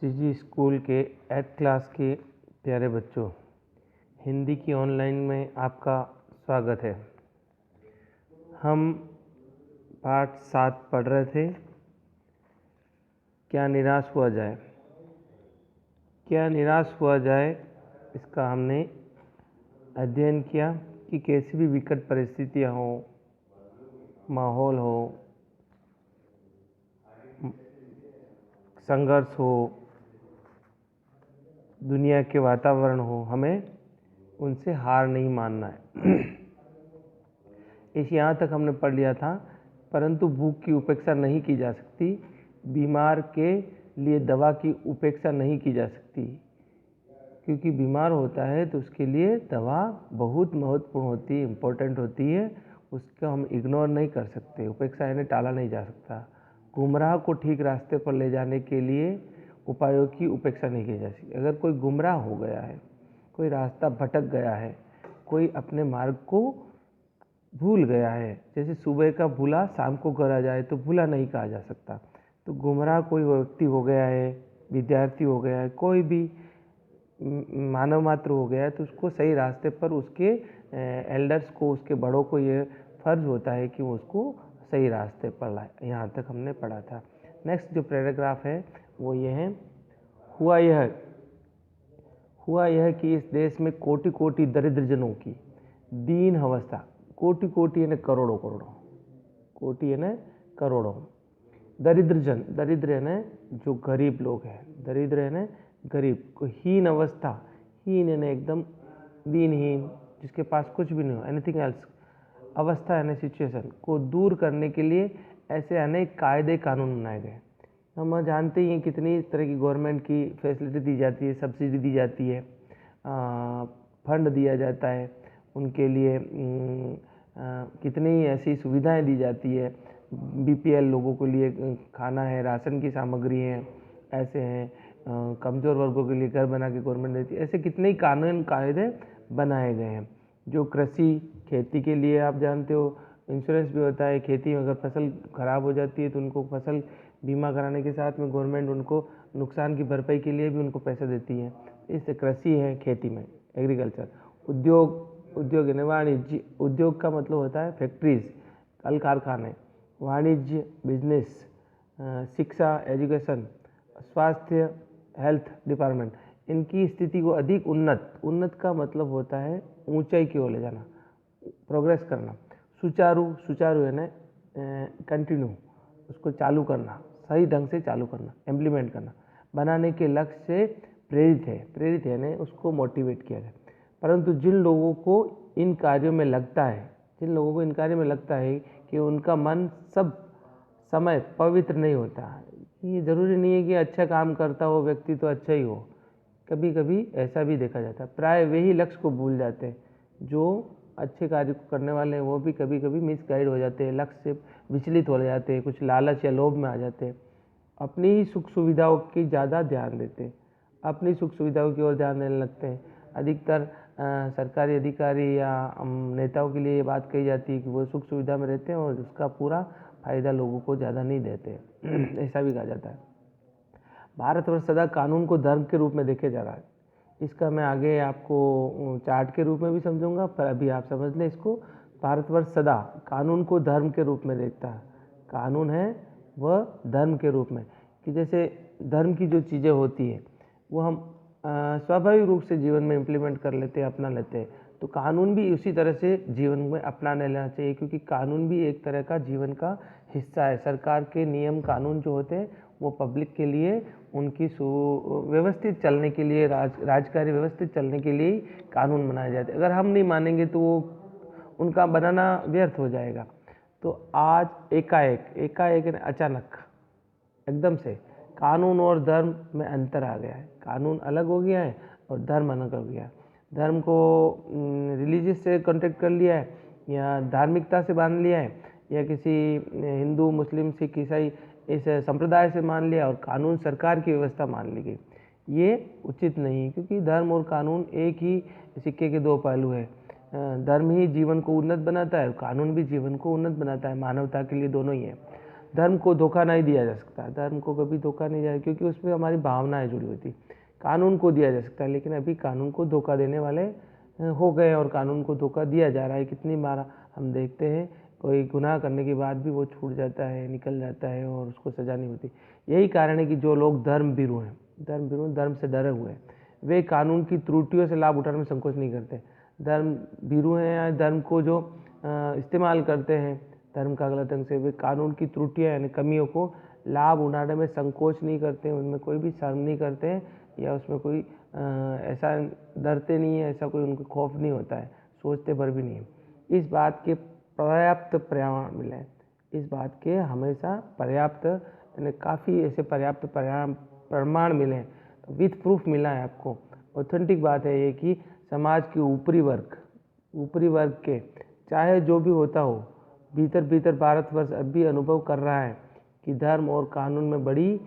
CG school के 8th class के प्यारे बच्चों, हिंदी की ऑनलाइन में आपका स्वागत है। हम पाठ 7 पढ़ रहे थे, क्या निराश हुआ जाए। क्या निराश हुआ जाए, इसका हमने अध्ययन किया कि कैसी भी विकट परिस्थितियाँ हो, माहौल हो, संघर्ष हो, दुनिया के वातावरण हो, हमें उनसे हार नहीं मानना है। इस यहाँ तक हमने पढ़ लिया था। परंतु भूख की उपेक्षा नहीं की जा सकती, बीमार के लिए दवा की उपेक्षा नहीं की जा सकती, क्योंकि बीमार होता है तो उसके लिए दवा बहुत महत्वपूर्ण होती है, इम्पोर्टेंट होती है। उसको हम इग्नोर नहीं कर सकते, उपेक्षा यानी टाला नहीं जा सकता। गुमराह को ठीक रास्ते पर ले जाने के लिए उपायों की उपेक्षा नहीं की जा सकती। अगर कोई गुमराह हो गया है, कोई रास्ता भटक गया है, कोई अपने मार्ग को भूल गया है, जैसे सुबह का भूला शाम को घर आ जाए तो भूला नहीं कहा जा सकता। तो गुमराह कोई व्यक्ति हो गया है, विद्यार्थी हो गया है, कोई भी मानव मात्र हो गया है, तो उसको सही रास्ते पर उसके एल्डर्स को, उसके बड़ों को ये फर्ज होता है कि वो उसको सही रास्ते पर लाए। यहाँ तक हमने पढ़ा था। नेक्स्ट जो पैराग्राफ है वो ये है, हुआ यह कि इस देश में कोटि कोटि दरिद्रजनों की दीन अवस्था, कोटि कोटि यानी करोड़ों करोड़ों, कोटि यानी करोड़ों, दरिद्रजन, दरिद्र यानी जो गरीब लोग हैं, दरिद्र यानी गरीब को, हीन अवस्था, हीन यानी एकदम दीनहीन, जिसके पास कुछ भी नहीं हो, एनीथिंग एल्स, अवस्था यानी सिचुएशन को दूर करने के लिए ऐसे अनेक कायदे कानून बनाए गए। हम जानते ही हैं कितनी तरह की गवर्नमेंट की फैसिलिटी दी जाती है, सब्सिडी दी जाती है, फंड दिया जाता है उनके लिए, कितनी ऐसी सुविधाएं दी जाती है। बीपीएल लोगों के लिए खाना है, राशन की सामग्री है, ऐसे हैं कमज़ोर वर्गों के लिए घर बना के गवर्नमेंट देती है। ऐसे कितने ही कानून कायदे बनाए गए हैं। जो कृषि, खेती के लिए आप जानते हो इंश्योरेंस भी होता है। खेती में अगर फसल खराब हो जाती है तो उनको फसल बीमा कराने के साथ में गवर्नमेंट उनको नुकसान की भरपाई के लिए भी उनको पैसे देती है। इससे कृषि है, खेती में एग्रीकल्चर। उद्योग यानी वाणिज्य, उद्योग का मतलब होता है फैक्ट्रीज, कल कारखाने। वाणिज्य बिजनेस, शिक्षा एजुकेशन, स्वास्थ्य हेल्थ डिपार्टमेंट, इनकी स्थिति को अधिक उन्नत का मतलब होता है ऊंचाई की ओर ले जाना, प्रोग्रेस करना। सुचारू यानी कंटिन्यू, उसको चालू करना, सही ढंग से चालू करना, इम्प्लीमेंट करना, बनाने के लक्ष्य से प्रेरित यानी उसको मोटिवेट किया गया। परंतु जिन लोगों को इन कार्यों में लगता है कि उनका मन सब समय पवित्र नहीं होता, ये ज़रूरी नहीं है कि अच्छा काम करता हो व्यक्ति तो अच्छा ही हो, कभी कभी ऐसा भी देखा जाता है। प्राय वे ही लक्ष्य को भूल जाते हैं, जो अच्छे कार्य को करने वाले हैं वो भी कभी कभी मिसगाइड हो जाते हैं, लक्ष्य से विचलित हो जाते हैं, कुछ लालच या लोभ में आ जाते हैं, अपनी ही सुख सुविधाओं की ज़्यादा ध्यान देते हैं, अपनी सुख सुविधाओं की ओर ध्यान देने लगते हैं। अधिकतर सरकारी अधिकारी या नेताओं के लिए ये बात कही जाती है कि वो सुख सुविधा में रहते हैं और उसका पूरा फायदा लोगों को ज़्यादा नहीं देते। ऐसा भी कहा जाता है। भारतवर्ष सदा कानून को धर्म के रूप में देखे जा रहा है। इसका मैं आगे आपको चार्ट के रूप में भी समझूंगा, पर अभी आप समझ लें इसको। भारतवर्ष सदा कानून को धर्म के रूप में देखता है। कानून है वह धर्म के रूप में, कि जैसे धर्म की जो चीज़ें होती है वो हम स्वाभाविक रूप से जीवन में इम्प्लीमेंट कर लेते हैं, अपना लेते हैं। तो कानून भी उसी तरह से जीवन में अपनाने लेना चाहिए, क्योंकि कानून भी एक तरह का जीवन का हिस्सा है। सरकार के नियम कानून जो होते हैं वो पब्लिक के लिए, उनकी व्यवस्थित चलने के लिए, राजकार्य व्यवस्थित चलने के लिए कानून बनाए जाते हैं। अगर हम नहीं मानेंगे तो वो उनका बनाना व्यर्थ हो जाएगा। तो आज एकाएक अचानक एकदम से कानून और धर्म में अंतर आ गया है। कानून अलग हो गया है और धर्म अलग हो गया है। धर्म को रिलीजियस से कॉन्टेक्ट कर लिया है, या धार्मिकता से बांध लिया है, या किसी हिंदू मुस्लिम सिख ईसाई इस संप्रदाय से मान लिया, और कानून सरकार की व्यवस्था मान ली गई। ये उचित नहीं, क्योंकि धर्म और कानून एक ही सिक्के के दो पहलू है। धर्म ही जीवन को उन्नत बनाता है, कानून भी जीवन को उन्नत बनाता है, मानवता के लिए दोनों ही है। धर्म को धोखा नहीं दिया जा सकता, धर्म को कभी धोखा नहीं दिया, क्योंकि उसमें हमारी भावनाएं जुड़ी होती। कानून को दिया जा सकता है, लेकिन अभी कानून को धोखा देने वाले हो गए और कानून को धोखा दिया जा रहा है। कितनी बार हम देखते हैं कोई गुनाह करने के बाद भी वो छूट जाता है, निकल जाता है और उसको सज़ा नहीं होती। यही कारण है कि जो लोग धर्मभीरू हैं, धर्म से डरे हुए हैं, वे कानून की त्रुटियों से लाभ उठाने में संकोच नहीं करते। धर्मभीरू हैं या धर्म को जो इस्तेमाल करते हैं धर्म का गलत ढंग से, वे कानून की त्रुटियाँ यानी कमियों को लाभ उठाने में संकोच नहीं करते, उनमें कोई भी शर्म नहीं करते हैं या उसमें कोई ऐसा डरते नहीं है, ऐसा कोई उनको खौफ नहीं होता है, सोचते भर भी नहीं है। इस बात के पर्याप्त प्रमाण मिले हैं, इस बात के हमेशा पर्याप्त यानी काफ़ी ऐसे पर्याप्त प्रमाण मिले हैं, विथ प्रूफ मिला है आपको। ऑथेंटिक बात है ये कि समाज के ऊपरी वर्ग के चाहे जो भी होता हो, भीतर भारतवर्ष अब भी अनुभव कर रहा है कि धर्म और कानून में बड़ी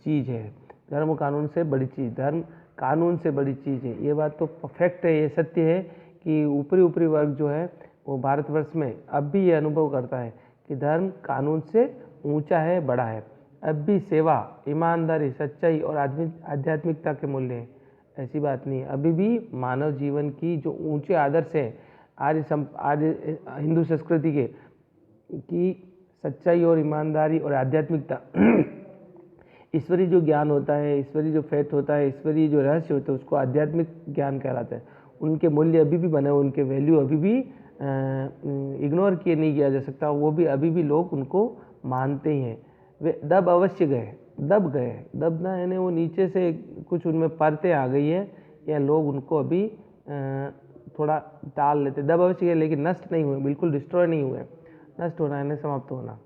चीज़ है, धर्म और कानून से बड़ी चीज़, धर्म कानून से बड़ी चीज़ है। ये बात तो परफेक्ट है, ये सत्य है कि ऊपरी वर्ग जो है वो भारतवर्ष में अब भी ये अनुभव करता है कि धर्म कानून से ऊंचा है, बड़ा है। अब भी सेवा, ईमानदारी, सच्चाई और आध्यात्मिकता के मूल्य हैं, ऐसी बात नहीं है। अभी भी मानव जीवन की जो ऊंचे आदर्श हैं आर्य हिंदू संस्कृति के की सच्चाई और ईमानदारी और आध्यात्मिकता ईश्वरीय जो ज्ञान होता है, ईश्वरीय जो फेथ होता है, ईश्वरीय जो रहस्य होते हैं, उसको आध्यात्मिक ज्ञान कहलाता है। उनके मूल्य अभी भी बने, उनके वैल्यू अभी भी इग्नोर किए नहीं किया जा सकता, वो भी अभी भी लोग उनको मानते ही हैं। वे दब अवश्य गए, दबना यानी वो नीचे से कुछ उनमें परतें आ गई है या लोग उनको अभी थोड़ा टाल लेते, दब अवश्य गए लेकिन नष्ट नहीं हुए, बिल्कुल डिस्ट्रॉय नहीं हुए। नष्ट होना यानी समाप्त होना।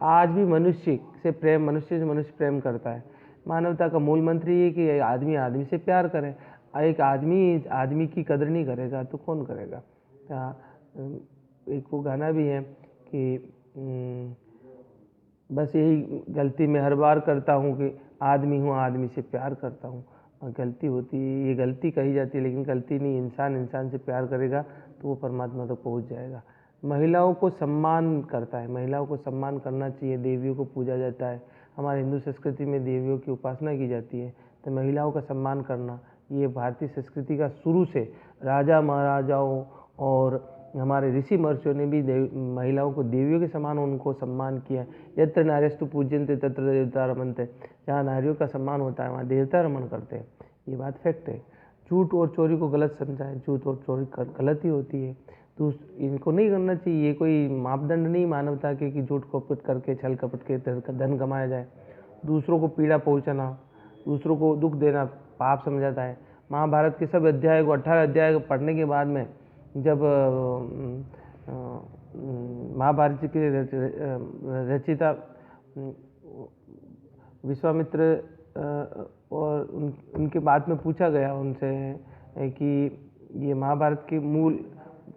आज भी मनुष्य से मनुष्य प्रेम करता है। मानवता का मूल मंत्र ये है कि आदमी से प्यार करे। एक आदमी की कदर नहीं करेगा तो कौन करेगा। एक वो गाना भी है कि बस यही गलती मैं हर बार करता हूँ कि आदमी हूँ, आदमी से प्यार करता हूँ। गलती होती है, ये गलती कही जाती है लेकिन गलती नहीं। इंसान से प्यार करेगा तो वो परमात्मा तक पहुँच जाएगा। महिलाओं को सम्मान करता है, महिलाओं को सम्मान करना चाहिए। देवियों को पूजा जाता है, हमारे हिंदू संस्कृति में देवियों की उपासना की जाती है, तो महिलाओं का सम्मान करना ये भारतीय संस्कृति का शुरू से राजा महाराजाओं और हमारे ऋषि महर्षियों ने भी महिलाओं को देवियों के समान उनको सम्मान किया। यत्र नार्यस्तु पूज्यन्ते तत्र देवता रमन्ते, जहाँ नारियों का सम्मान होता है वहाँ देवता रमन करते हैं। ये बात फैक्ट है। झूठ और चोरी को गलत समझा है, झूठ और चोरी गलत ही होती है, तो इनको नहीं करना चाहिए। ये कोई मापदंड नहीं मानवता के कि झूठ कपट करके छल कपट के धन कमाया जाए। दूसरों को पीड़ा पहुंचाना, दूसरों को दुख देना पाप समझा जाता है। महाभारत के सब अध्याय को 18 अध्याय पढ़ने के बाद में जब महाभारत के रचिता विश्वामित्र और उनके बाद में पूछा गया उनसे कि ये महाभारत की मूल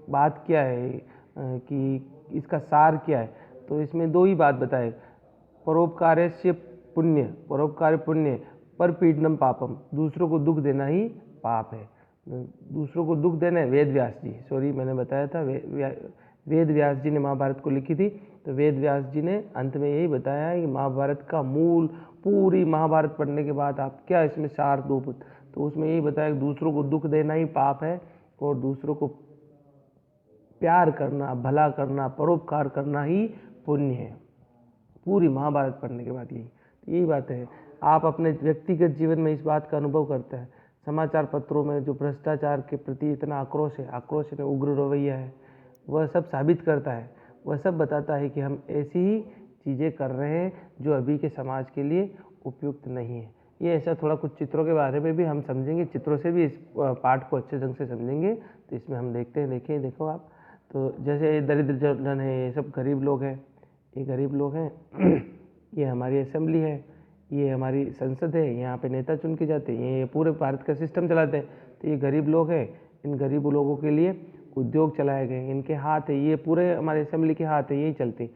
बात क्या है, कि इसका सार क्या है, तो इसमें दो ही बात बताए। परोपकार्यस्य पुण्य पर पीडनम पापम, दूसरों को दुख देना ही पाप है। दूसरों को दुख देना है। वेद व्यास जी ने महाभारत को लिखी थी, तो वेद व्यास जी ने अंत में यही बताया है कि महाभारत का मूल, पूरी महाभारत पढ़ने के बाद आप क्या इसमें सार दो, तो उसमें यही बताया कि दूसरों को दुख देना ही पाप है और दूसरों को प्यार करना, भला करना, परोपकार करना ही पुण्य है। पूरी महाभारत पढ़ने के बाद यही बात है। आप अपने व्यक्तिगत जीवन में इस बात का अनुभव करते हैं। समाचार पत्रों में जो भ्रष्टाचार के प्रति इतना आक्रोश है, उग्र रवैया है, वह सब साबित करता है, वह सब बताता है कि हम ऐसी ही चीज़ें कर रहे हैं जो अभी के समाज के लिए उपयुक्त नहीं है। ये ऐसा थोड़ा कुछ चित्रों के बारे में भी हम समझेंगे, चित्रों से भी इस पाठ को अच्छे ढंग से समझेंगे। तो इसमें हम देखो आप, तो जैसे दरिद्र जन है, ये सब गरीब लोग हैं, ये गरीब लोग हैं ये हमारी असेंबली है, ये हमारी संसद है, यहाँ पे नेता चुन के जाते हैं, ये पूरे भारत का सिस्टम चलाते हैं। तो ये गरीब लोग हैं, इन गरीब लोगों के लिए उद्योग चलाए गए, इनके हाथ है, ये पूरे हमारे असेंबली के हाथ है, यही चलती।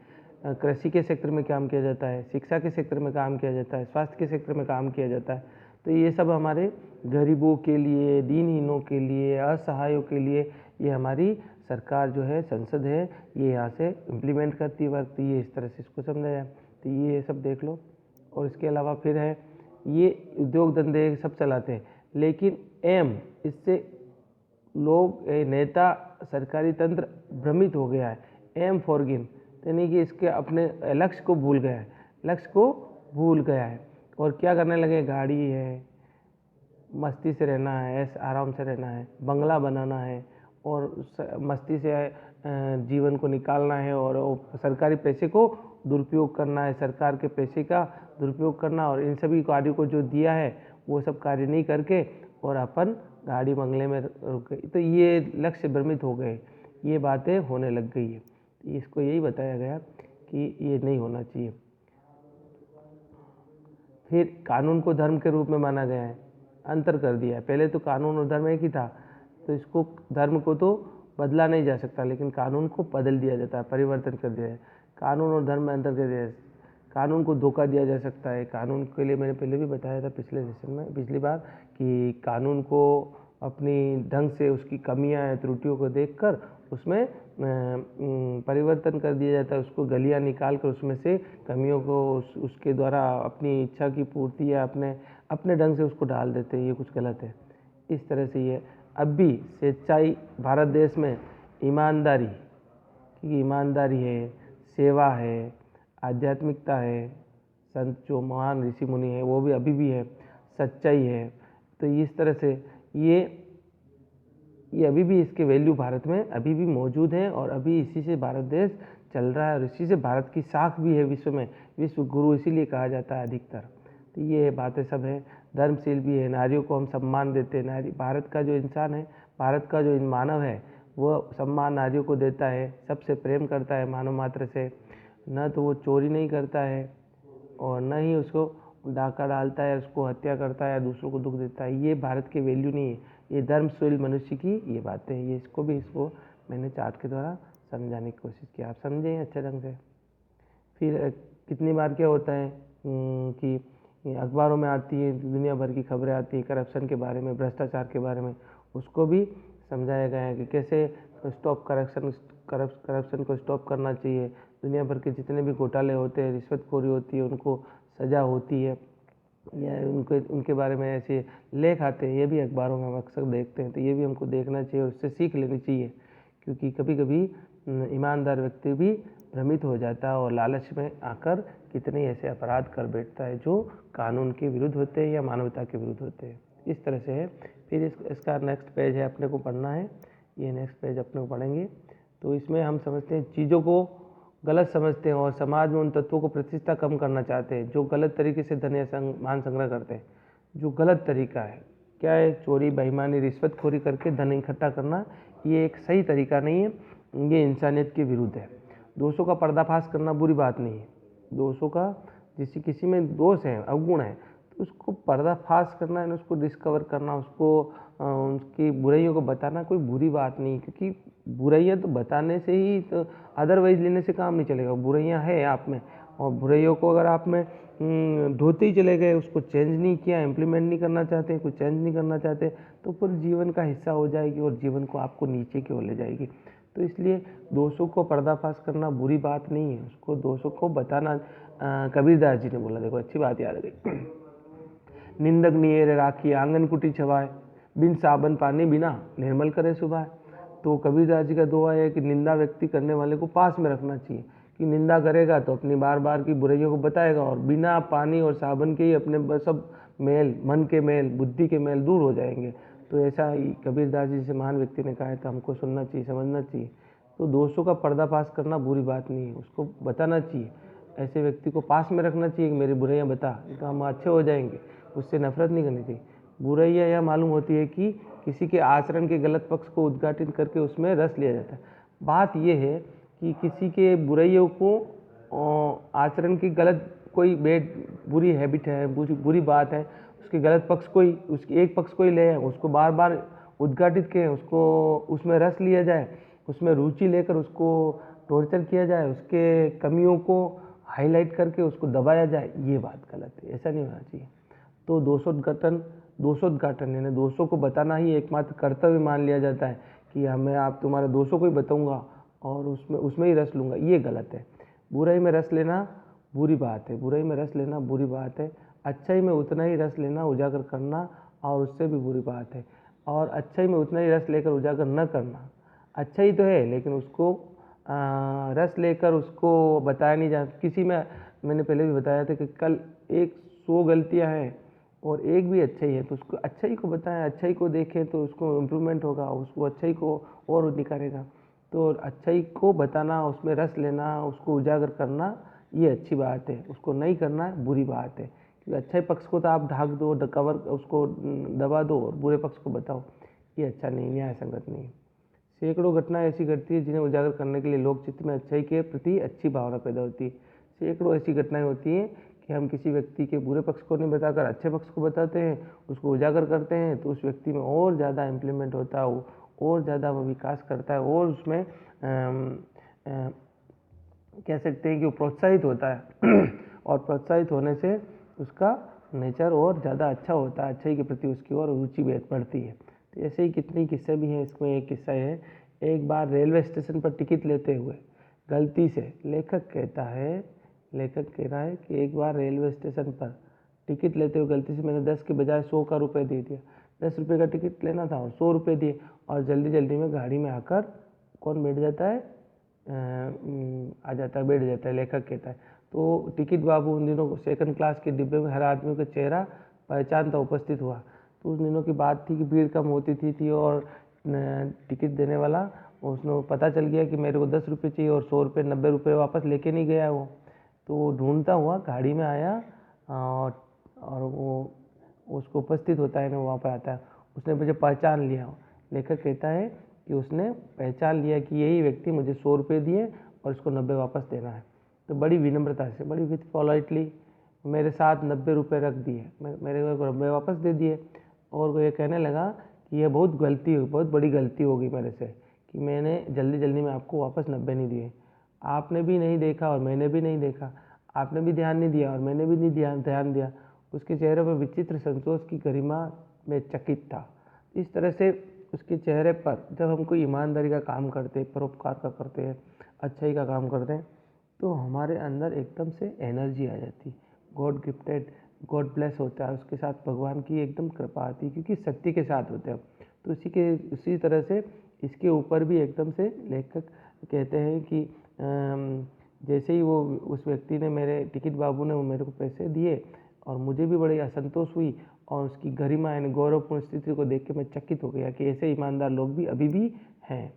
कृषि के सेक्टर में काम किया जाता है, शिक्षा के सेक्टर में काम किया जाता है, स्वास्थ्य के सेक्टर में काम किया जाता है। तो ये सब हमारे गरीबों के लिए, दीनहीनों के लिए, असहायों के लिए ये हमारी सरकार जो है, संसद है, ये यहाँ से इम्प्लीमेंट करती है, इस तरह से इसको समझा जाए। तो ये सब देख लो। और इसके अलावा फिर है, ये उद्योग धंधे सब चलाते हैं, लेकिन एम इससे लोग नेता सरकारी तंत्र भ्रमित हो गया है। एम फॉर गेन, यानी कि इसके अपने लक्ष्य को भूल गया है, लक्ष्य को भूल गया है। और क्या करने लगे, गाड़ी है, मस्ती से रहना है, ऐसे आराम से रहना है, बंगला बनाना है और मस्ती से जीवन को निकालना है, और सरकारी पैसे को दुरुपयोग करना है, सरकार के पैसे का दुरुपयोग करना, और इन सभी कार्यों को जो दिया है वो सब कार्य नहीं करके और अपन गाड़ी बंगले में रुक गए। तो ये लक्ष्य भ्रमित हो गए, ये बातें होने लग गई है। इसको यही बताया गया कि ये नहीं होना चाहिए। फिर कानून को धर्म के रूप में माना गया है, अंतर कर दिया है। पहले तो कानून और धर्म एक ही था, तो इसको धर्म को तो बदला नहीं जा सकता, लेकिन कानून को बदल दिया जाता है, परिवर्तन कर दिया है। कानून और धर्म में अंतर कर दिया है। कानून को धोखा दिया जा सकता है। कानून के लिए मैंने पहले भी बताया था पिछले सेशन में, पिछली बार, कि कानून को अपनी ढंग से उसकी कमियां या त्रुटियों को देखकर उसमें परिवर्तन कर दिया जाता है। उसको गलियां निकाल कर उसमें से कमियों को उसके द्वारा अपनी इच्छा की पूर्ति या अपने ढंग से उसको डाल देते हैं। ये कुछ गलत है। इस तरह से ये अब भी सच्चाई भारत देश में ईमानदारी, क्योंकि ईमानदारी है, सेवा है, आध्यात्मिकता है, संत जो महान ऋषि मुनि है वो भी अभी भी है, सच्चाई है। तो इस तरह से ये अभी भी इसके वैल्यू भारत में अभी भी मौजूद हैं, और अभी इसी से भारत देश चल रहा है, और इसी से भारत की साख भी है विश्व में। विश्व गुरु इसीलिए कहा जाता है अधिकतर। तो ये बातें सब हैं। धर्मशील भी है, नारियों को हम सम्मान देते हैं। नारी, भारत का जो इंसान है, भारत का जो मानव है, वो सम्मान नारियों को देता है, सबसे प्रेम करता है मानव मात्र से। न तो वो चोरी नहीं करता है और न ही उसको डाका डालता है, उसको हत्या करता है या दूसरों को दुख देता है। ये भारत के वैल्यू नहीं है, ये धर्मशील मनुष्य की ये बातें हैं। ये इसको मैंने चार्ट के द्वारा समझाने की कोशिश की, आप समझें अच्छे ढंग से। फिर कितनी बार क्या होता है कि अखबारों में आती है, दुनिया भर की खबरें आती हैं करप्शन के बारे में, भ्रष्टाचार के बारे में, उसको भी समझाया गया है कि कैसे स्टॉप करप्शन को स्टॉप करना चाहिए। दुनिया भर के जितने भी घोटाले होते हैं, रिश्वतखोरी होती है, उनको सज़ा होती है, या उनके बारे में ऐसे लेख आते हैं, ये भी अखबारों में हम अक्सर देखते हैं। तो ये भी हमको देखना चाहिए, उससे सीख लेनी चाहिए, क्योंकि कभी कभी ईमानदार व्यक्ति भी भ्रमित हो जाता है और लालच में आकर कितने ऐसे अपराध कर बैठता है जो कानून के विरुद्ध होते हैं या मानवता के विरुद्ध होते हैं। इस तरह से है। फिर इसका नेक्स्ट पेज है, अपने को पढ़ना है। ये नेक्स्ट पेज अपने को पढ़ेंगे। तो इसमें हम समझते हैं, चीज़ों को गलत समझते हैं और समाज में उन तत्वों को प्रतिष्ठा कम करना चाहते हैं जो गलत तरीके से धन या मान संग्रह करते हैं। जो गलत तरीका है क्या है, चोरी, बेईमानी, रिश्वतखोरी करके धन इकट्ठा करना, ये एक सही तरीका नहीं है, ये इंसानियत के विरुद्ध है। दोषों का पर्दाफाश करना बुरी बात नहीं है। दोषों का, किसी में दोष है, अवगुण है, तो उसको पर्दाफाश करना है, उसको डिस्कवर करना, उसको उसकी बुराइयों को बताना कोई बुरी बात नहीं, क्योंकि बुराइयां तो बताने से ही, तो अदरवाइज लेने से काम नहीं चलेगा। बुराइयां है आप में, और बुराइयों को अगर आप में ढोते ही चले गए, उसको चेंज नहीं किया, इम्प्लीमेंट नहीं करना चाहते, कुछ चेंज नहीं करना चाहते, तो फिर जीवन का हिस्सा हो जाएगी और जीवन को आपको नीचे की ओर ले जाएगी। तो इसलिए दोषों को पर्दाफाश करना बुरी बात नहीं है, उसको दोषों को बताना। कबीरदास जी ने बोला, देखो अच्छी बात याद आ गई, निंदक नियर राखी आंगन कुटी छवाए, बिन साबन पानी बिना निर्मल करे सुभाए। तो कबीरदास जी का दोहा है कि निंदा व्यक्ति करने वाले को पास में रखना चाहिए, कि निंदा करेगा तो अपनी बार बार की बुराइयों को बताएगा, और बिना पानी और साबन के ही अपने सब मेल, मन के मेल, बुद्धि के मेल दूर हो जाएंगे। तो ऐसा ही कबीरदास जी से महान व्यक्ति ने कहा है, तो हमको सुनना चाहिए, समझना चाहिए। तो दोषों का पर्दाफाश करना बुरी बात नहीं है, उसको बताना चाहिए। ऐसे व्यक्ति को पास में रखना चाहिए कि मेरी बुराइयां बता, तो हम अच्छे हो जाएंगे। उससे नफरत नहीं करनी चाहिए। बुराइयां यह मालूम होती है कि किसी के आचरण के गलत पक्ष को उद्घाटित करके उसमें रस लिया जाता है। बात यह है कि किसी के बुराइयों को, आचरण की गलत कोई बुरी हैबिट है, बुरी बात है, उसके गलत पक्ष कोई, उसके एक पक्ष कोई ले, उसको बार बार उद्घाटित किए, उसको उसमें रस लिया जाए, उसमें रुचि लेकर उसको टॉर्चर किया जाए, उसके कमियों को हाईलाइट करके उसको दबाया जाए, ये बात गलत है, ऐसा नहीं होना चाहिए। तो दोषोद्घाटन यानी दोषों को बताना ही एकमात्र कर्तव्य मान लिया जाता है, कि हमें आप तुम्हारे दोषों को ही बताऊंगा और उसमें ही रस लूँगा, ये गलत है। बुराई में रस लेना बुरी बात है। बुराई में रस लेना बुरी बात है। अच्छाई में उतना ही रस लेना, उजागर करना, और उससे भी बुरी बात है। और अच्छाई में उतना ही रस लेकर उजागर न करना, अच्छा ही तो है लेकिन उसको रस लेकर उसको बताया नहीं जा किसी में। मैंने पहले भी बताया था कि कल 100 गलतियां हैं और एक भी अच्छाई है, तो उसको अच्छाई को बताएं, अच्छाई को देखें तो उसको इम्प्रूवमेंट होगा, उसको अच्छाई को और निखारेगा। तो अच्छाई को बताना, उसमें रस लेना, उसको उजागर करना, ये अच्छी बात है। उसको नहीं करना बुरी बात है, क्योंकि अच्छाई पक्ष को तो आप ढाक दो, कवर उसको दबा दो, और बुरे पक्ष को बताओ, ये अच्छा नहीं, न्याय संगत नहीं। सैकड़ों घटनाएं ऐसी घटती है जिन्हें उजागर करने के लिए लोक चित्त में अच्छाई के प्रति अच्छी भावना पैदा होती है। सैकड़ों ऐसी घटनाएं होती हैं कि हम किसी व्यक्ति के बुरे पक्ष को नहीं बताकर अच्छे पक्ष को बताते हैं, उसको उजागर करते हैं, तो उस व्यक्ति में और ज़्यादा इम्प्लीमेंट होता है, और ज़्यादा वो विकास करता है, और उसमें कह सकते हैं कि वो प्रोत्साहित होता है और प्रोत्साहित होने से उसका नेचर और ज़्यादा अच्छा होता है, अच्छाई के प्रति उसकी और रुचि बढ़ती है। तो ऐसे ही कितनी किस्से भी हैं। इसमें एक किस्सा है, एक बार रेलवे स्टेशन पर टिकट लेते हुए गलती से, लेखक कह रहा है कि एक बार रेलवे स्टेशन पर टिकट लेते हुए गलती से मैंने 10 के बजाय 100 का रुपये दे दिया। 10 रुपये का टिकट लेना था और 100 रुपये दिए, और जल्दी जल्दी में गाड़ी में आकर कौन बैठ जाता है, बैठ जाता है, लेखक कहता है। तो टिकट बाबू उन दिनों सेकंड क्लास के डिब्बे में हर आदमी का चेहरा पहचानता उपस्थित हुआ। तो उस दिनों की बात थी कि भीड़ कम होती थी और टिकट देने वाला, उसने पता चल गया कि मेरे को 10 रुपये चाहिए और 100 रुपये 90 रुपये वापस लेके नहीं गया वो। तो वो ढूंढता हुआ गाड़ी में आया और वो उसको उपस्थित होता है ना, वहाँ पर आता है। उसने मुझे पहचान लिया। लेखक कहता है कि उसने पहचान लिया कि यही व्यक्ति मुझे 100 रुपये दिए और इसको 90 वापस देना है। तो बड़ी विनम्रता से, बड़ी विथ पोलाइटली मेरे साथ 90 रुपये रख दिए, मेरे को 90 वापस दे दिए। और वो ये कहने लगा कि यह बहुत बड़ी गलती हो गई मेरे से कि मैंने जल्दी जल्दी में आपको वापस 90 नहीं दिए। आपने भी नहीं देखा और मैंने भी नहीं देखा, आपने भी ध्यान नहीं दिया और मैंने भी नहीं ध्यान दिया। उसके चेहरे पर विचित्र संतोष की गरिमा में चकित था। इस तरह से उसके चेहरे पर जब हम कोई ईमानदारी का काम करते हैं, परोपकार का करते हैं, अच्छाई का काम करते हैं, तो हमारे अंदर एकदम से एनर्जी आ जाती है। गॉड गिफ्टेड, गॉड ब्लेस होता है, उसके साथ भगवान की एकदम कृपा आती है, क्योंकि शक्ति के साथ होते हैं। तो उसी तरह से इसके ऊपर भी एकदम से लेखक कहते हैं कि जैसे ही वो उस व्यक्ति ने, मेरे टिकट बाबू ने, वो मेरे को पैसे दिए और मुझे भी बड़ी असंतोष हुई, और उसकी गरिमा यानी गौरवपूर्ण स्थिति को देख के मैं चकित हो गया कि ऐसे ईमानदार लोग भी अभी भी हैं।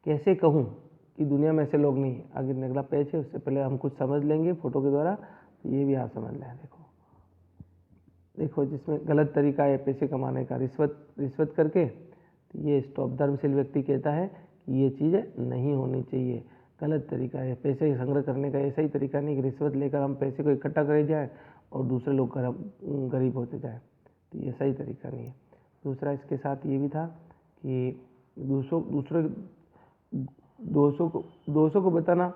कैसे कहूँ कि दुनिया में ऐसे लोग नहीं। आगे अगला पेज है, उससे पहले हम कुछ समझ लेंगे फोटो के द्वारा, तो ये भी आप समझ लें। देखो जिसमें गलत तरीका है पैसे कमाने का, रिश्वत करके, तो ये स्टॉप। धर्मशील व्यक्ति कहता है कि ये चीज़ नहीं होनी चाहिए, गलत तरीका है। पैसे संग्रह करने का ऐसा ही तरीका नहीं कि रिश्वत लेकर हम पैसे को इकट्ठा करे जाए और दूसरे लोग गरीब होते जाए, तो ये सही तरीका नहीं है। दूसरा इसके साथ ये भी था कि दोस्तों को बताना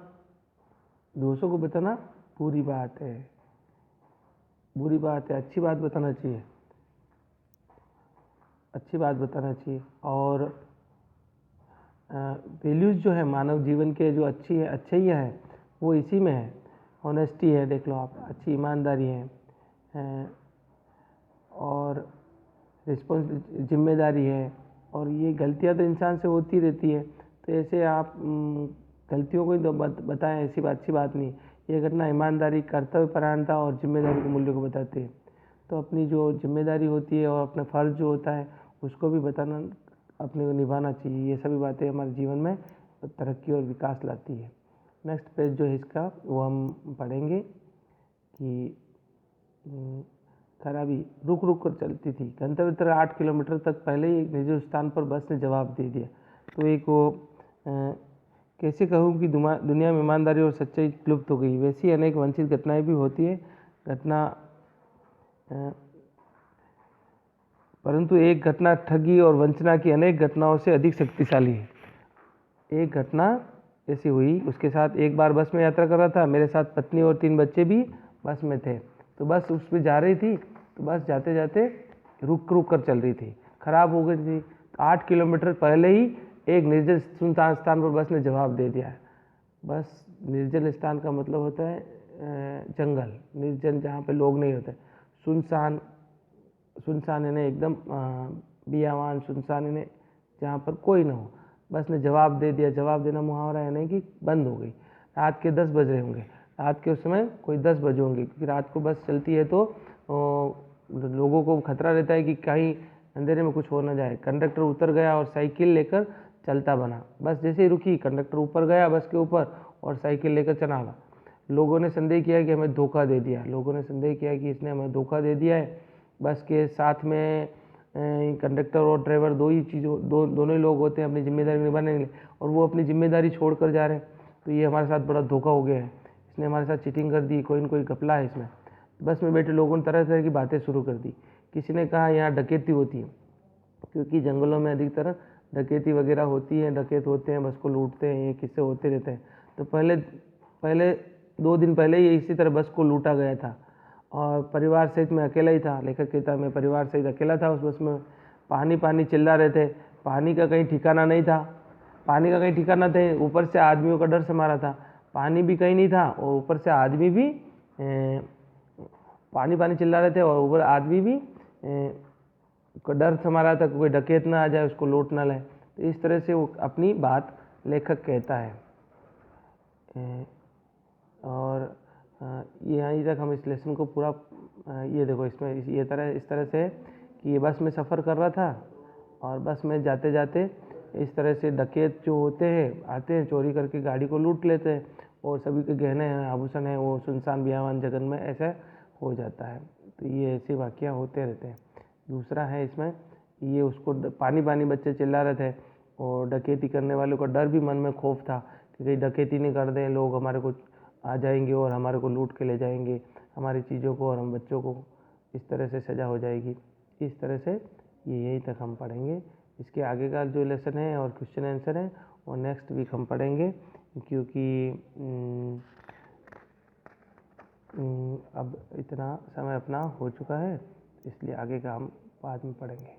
बुरी बात है, अच्छी बात बताना चाहिए। और वैल्यूज़ जो है मानव जीवन के, जो अच्छाइयाँ हैं वो इसी में है। ऑनेस्टी है, देख लो आप, अच्छी ईमानदारी है, और जिम्मेदारी है। और ये गलतियाँ तो इंसान से होती रहती है, तो ऐसे आप गलतियों को ही तो बताएं, ऐसी अच्छी बात नहीं। ये घटना ईमानदारी, कर्तव्य परायणता और जिम्मेदारी के मूल्यों को बताती है। तो अपनी जो जिम्मेदारी होती है और अपना फ़र्ज़ जो होता है उसको भी बताना, अपने को निभाना चाहिए। ये सभी बातें हमारे जीवन में तरक्की और विकास लाती है। नेक्स्ट पेज जो है इसका, वो हम पढ़ेंगे कि खराबी रुक कर चलती थी। गंतव्य तक 8 किलोमीटर तक पहले ही एक निजी स्थान पर बस ने जवाब दे दिया। तो एक वो कैसे कहूँ कि दुनिया में ईमानदारी और सच्चाई लुप्त हो गई। वैसी अनेक वंचित घटनाएं भी होती है। परंतु एक घटना ठगी और वंचना की अनेक घटनाओं से अधिक शक्तिशाली है। एक घटना ऐसी हुई, उसके साथ एक बार बस में यात्रा कर रहा था, मेरे साथ पत्नी और 3 बच्चे भी बस में थे। तो बस उसमें जा रही थी, तो बस जाते जाते रुक कर चल रही थी, खराब हो गई थी। तो 8 किलोमीटर पहले ही एक निर्जल सुनसान स्थान पर बस ने जवाब दे दिया। बस निर्जल स्थान का मतलब होता है जंगल, निर्जन जहाँ पे लोग नहीं होते, सुनसान, सुनसान यानी एकदम बियावान, सुनसान यानी जहाँ पर कोई ना हो। बस ने जवाब दे दिया। जवाब देना मुहावरा यानी कि बंद हो गई। रात के 10 बज रहे होंगे, रात के उस समय कोई 10 बजे होंगे, क्योंकि रात को बस चलती है तो लोगों को खतरा रहता है कि कहीं अंधेरे में कुछ हो ना जाए। कंडक्टर उतर गया और साइकिल लेकर चलता बना। बस जैसे ही रुकी, कंडक्टर ऊपर गया बस के ऊपर और साइकिल लेकर चला गया। लोगों ने संदेह किया कि हमें धोखा दे दिया। लोगों ने संदेह किया कि इसने हमें धोखा दे दिया है। बस के साथ में कंडक्टर और ड्राइवर दोनों ही लोग होते हैं अपनी जिम्मेदारी निभाने के लिए, और वो अपनी जिम्मेदारी छोड़कर जा रहे हैं। तो ये हमारे साथ बड़ा धोखा हो गया है, इसने हमारे साथ चीटिंग कर दी, कोई न कोई घपला है इसमें। बस में बैठे लोगों ने तरह तरह की बातें शुरू कर दी। किसी ने कहा यहाँ डकैती होती है, क्योंकि जंगलों में अधिकतर डकैती वगैरह होती है, डकैत होते हैं, बस को लूटते हैं, ये किस्से होते रहते हैं। तो पहले 2 दिन पहले ही इसी तरह बस को लूटा गया था, और परिवार सहित मैं अकेला ही था। लेखक कहता है मैं परिवार सहित अकेला था उस बस में। पानी पानी चिल्ला रहे थे, पानी का कहीं ठिकाना नहीं था, पानी का कहीं ठिकाना था। ऊपर से आदमियों का डर समा रहा था, पानी भी कहीं नहीं था और ऊपर से आदमी भी पानी पानी चिल्ला रहे थे और ऊपर आदमी भी को डर समा रहा था, कोई डकैत ना आ जाए, उसको लूट ना लाए। तो इस तरह से वो अपनी बात लेखक कहता है। और यहीं तक हम इस लेसन को पूरा ये देखो, इसमें इस तरह से कि ये बस में सफ़र कर रहा था, और बस में जाते जाते इस तरह से डकैत जो होते हैं आते हैं, चोरी करके गाड़ी को लूट लेते हैं, और सभी के गहने हैं, आभूषण हैं, वो सुनसान बियावान जगह में ऐसा हो जाता है। तो ये ऐसे वाक़या होते रहते हैं। दूसरा है इसमें, ये उसको पानी पानी बच्चे चिल्ला रहे थे, और डकैती करने वालों का डर भी मन में खौफ था कि कहीं डकैती नहीं कर दें, लोग हमारे को आ जाएंगे और हमारे को लूट के ले जाएंगे हमारी चीज़ों को, और हम बच्चों को इस तरह से सज़ा हो जाएगी। इस तरह से ये यहीं तक हम पढ़ेंगे। इसके आगे का जो लेसन है और क्वेश्चन आंसर है वो नेक्स्ट वीक हम पढ़ेंगे, क्योंकि अब इतना समय अपना हो चुका है, इसलिए आगे का हम बाद में पढ़ेंगे।